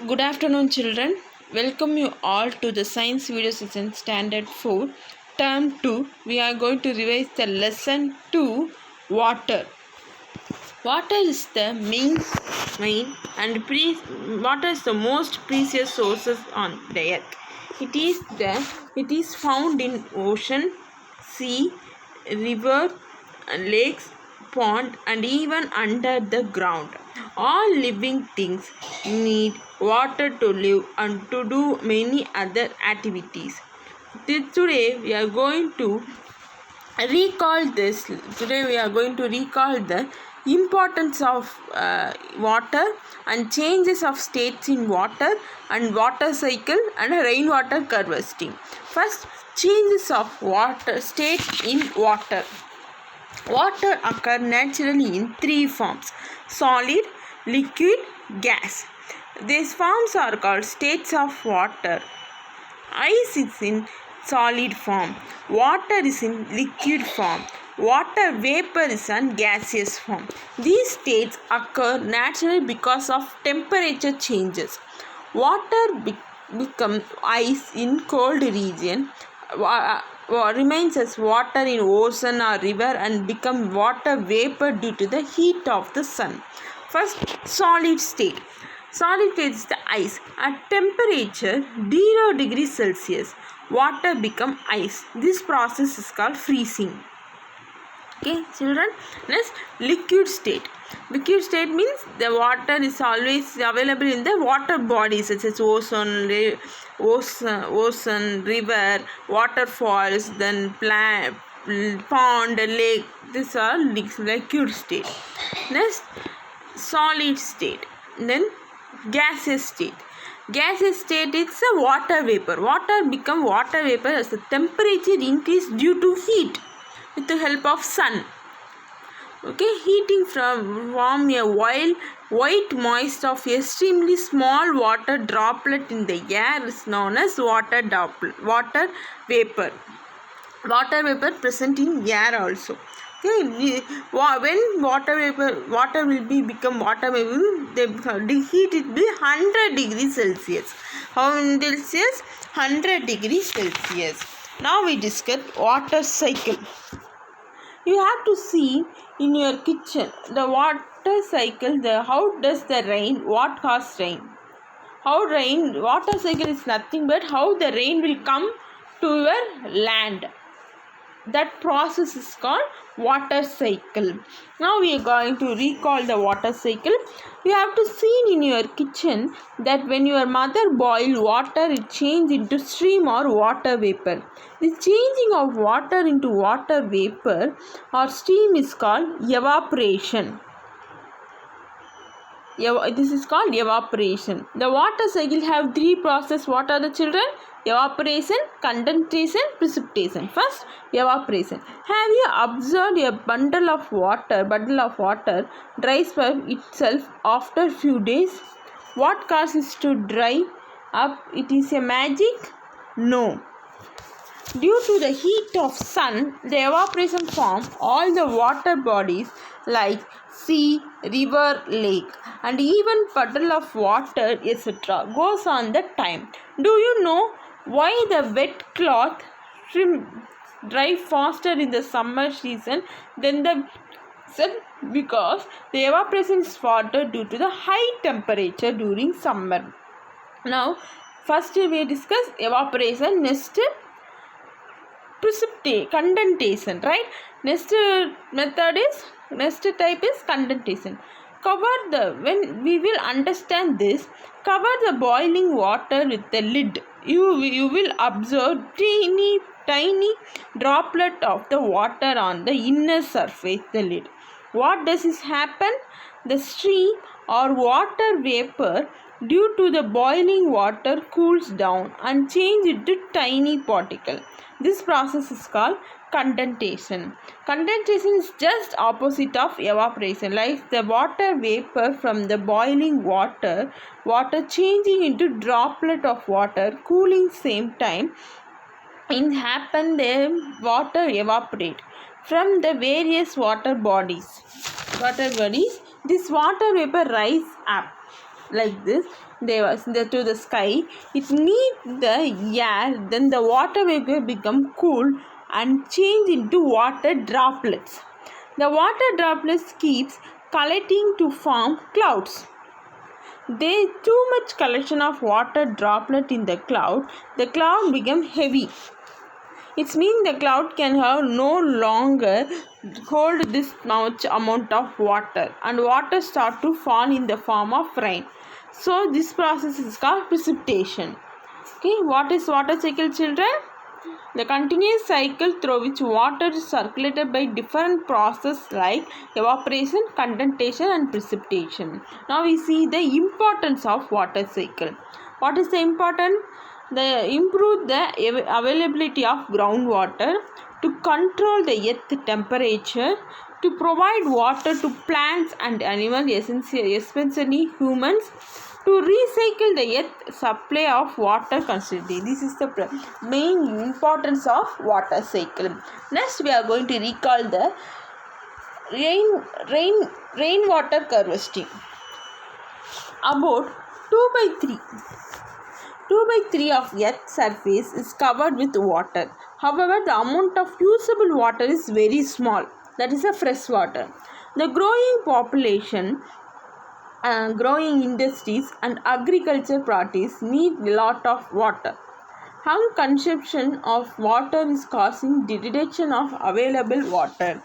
Good afternoon, children. Welcome you all to the Science Video Session Standard 4, Term 2. We are going to revise the Lesson 2, Water. Water is the main and water is the most precious sources on the earth. It is found in ocean, sea, river, lakes, pond, and even under the ground. All living things need water to live and to do many other activities. Today we are going to recall this. Today we are going to recall the importance of water and changes of states in water and water cycle and rainwater harvesting. First, changes of water state in water. Water occurs naturally in three forms: solid, liquid, gas. These forms are called states of water. Ice is in solid form. Water is in liquid form. Water vapor is in gaseous form. These states occur naturally because of temperature changes. Water becomes ice in cold region, remains as water in ocean or river, and become water vapor due to the heat of the sun. First, solid state. Solid state is the ice. At temperature 0 degrees Celsius, water become ice. This process is called freezing. Okay, children. Next, liquid state. Liquid state means the water is always available in the water bodies such as ocean, river, waterfalls, then pond, lake. These are liquid state. Next, solid state. Then gaseous state. Gaseous state is a water vapor. Water become water vapor as the temperature increase due to heat with the help of sun. Okay, heating from a white moist of extremely small water droplet in the air is known as water vapor. Water vapor present in air also. Okay, when water will become water vapor, the heat it be 100 degrees Celsius. How many Celsius? 100 degrees Celsius. Now we discuss water cycle. You have to see in your kitchen the water cycle. How does the rain? What causes rain? Water cycle is nothing but how the rain will come to your land. That process is called water cycle. Now we are going to recall the water cycle. You have to see in your kitchen that when your mother boil water, it changes into steam or water vapor. The changing of water into water vapor or steam is called evaporation. This is called evaporation. The water cycle have three processes. What are the children? Evaporation, condensation, precipitation. First, evaporation. Have you observed a bundle of water dries by itself after few days? What causes to dry up? It is a magic? No. Due to the heat of sun, the evaporation form all the water bodies like sea, river, lake, and even puddle of water, etc. goes on the time. Do you know why the wet cloth dry faster in the summer season than the sun? Because the evaporation is faster due to the high temperature during summer. Now, first we discuss evaporation. Next, condensation, right? Next type is condensation. When we will understand this, cover the boiling water with the lid. You will observe tiny droplet of the water on the inner surface the lid. What does this happen? The stream or water vapor due to the boiling water cools down and change into tiny particle. This process is called condensation. Condensation is just opposite of evaporation. Like the water vapor from the boiling water changing into droplet of water cooling same time. In happen the water evaporate from the various water bodies. This water vapor rise up like this, to the sky. It needs the air, then the water vapor become cool and change into water droplets. The water droplets keeps collecting to form clouds. There too much collection of water droplet in the cloud become heavy. It means the cloud can have no longer hold this much amount of water, and water start to fall in the form of rain. So this process is called precipitation. Okay, what is water cycle, children? The continuous cycle through which water is circulated by different processes like evaporation, condensation and precipitation. Now we see the importance of water cycle. What is the importance? They improve the availability of groundwater, to control the earth temperature, to provide water to plants and animals, especially humans, to recycle the earth supply of water constantly. This is the main importance of water cycle. Next we are going to recall the rainwater harvesting. About 2/3 of Earth's surface is covered with water. However, the amount of usable water is very small. That is a fresh water. The growing population, growing industries and agriculture practice need a lot of water. High consumption of water is causing degradation of available water.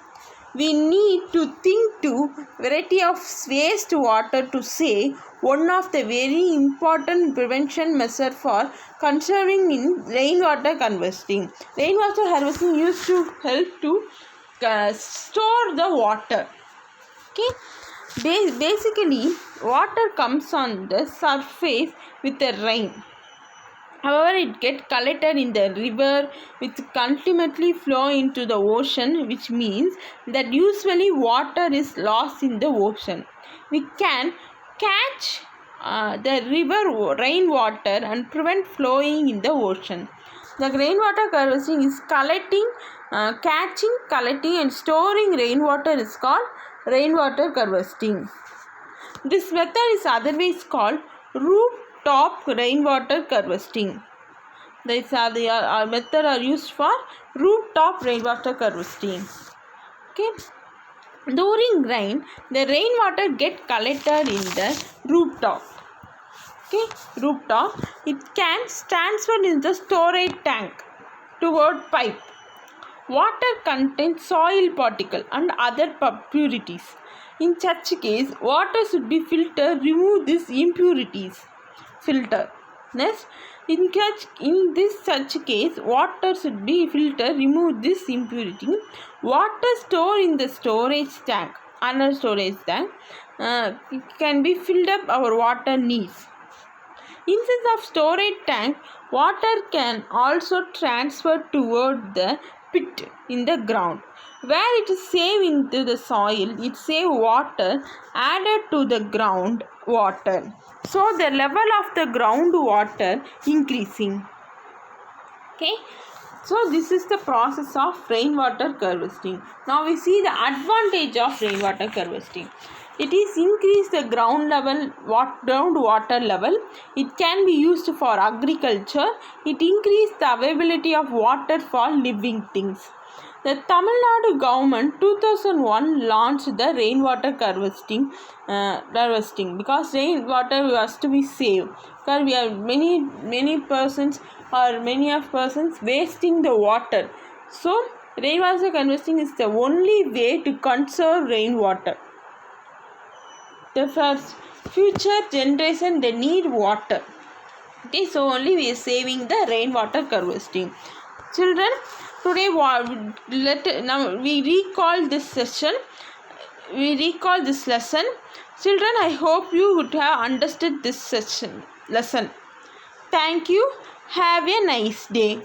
We need to think to variety of waste water to say one of the very important prevention measure for conserving in rainwater harvesting. Rainwater harvesting used to help to store the water. Okay, basically water comes on the surface with the rain. However, it gets collected in the river, which ultimately flow into the ocean, which means that usually water is lost in the ocean. We can catch the river rainwater and prevent flowing in the ocean. The rainwater harvesting is catching, collecting and storing rainwater is called rainwater harvesting. This method is otherwise called rooftop rainwater harvesting. These are the method are used for rooftop rainwater harvesting. Okay. During rain, the rainwater get collected in the rooftop. Okay, rooftop. It can transfer in the storage tank toward pipe. Water contains soil particle and other impurities. In such case, water should be filtered, remove these impurities. Filter. Next, in such case, water should be filtered, remove this impurity. Water stored in the storage tank, another storage tank, it can be filled up our water needs. Instead of storage tank, water can also transfer toward the pit in the ground. Where it is saved into the soil, it saves water added to the ground water. So the level of the groundwater increasing. Okay. So this is the process of rainwater harvesting. Now we see the advantage of rainwater harvesting. It is increase the groundwater level. It can be used for agriculture. It increase the availability of water for living things. The Tamil Nadu government 2001 launched the rainwater harvesting because rainwater has to be saved. Because we are many persons wasting the water. So rainwater harvesting is the only way to conserve rainwater. The first future generation, they need water. Okay, so only we are saving the rainwater harvesting. Children, today now we recall this session. We recall this lesson. Children, I hope you would have understood this lesson. Thank you. Have a nice day.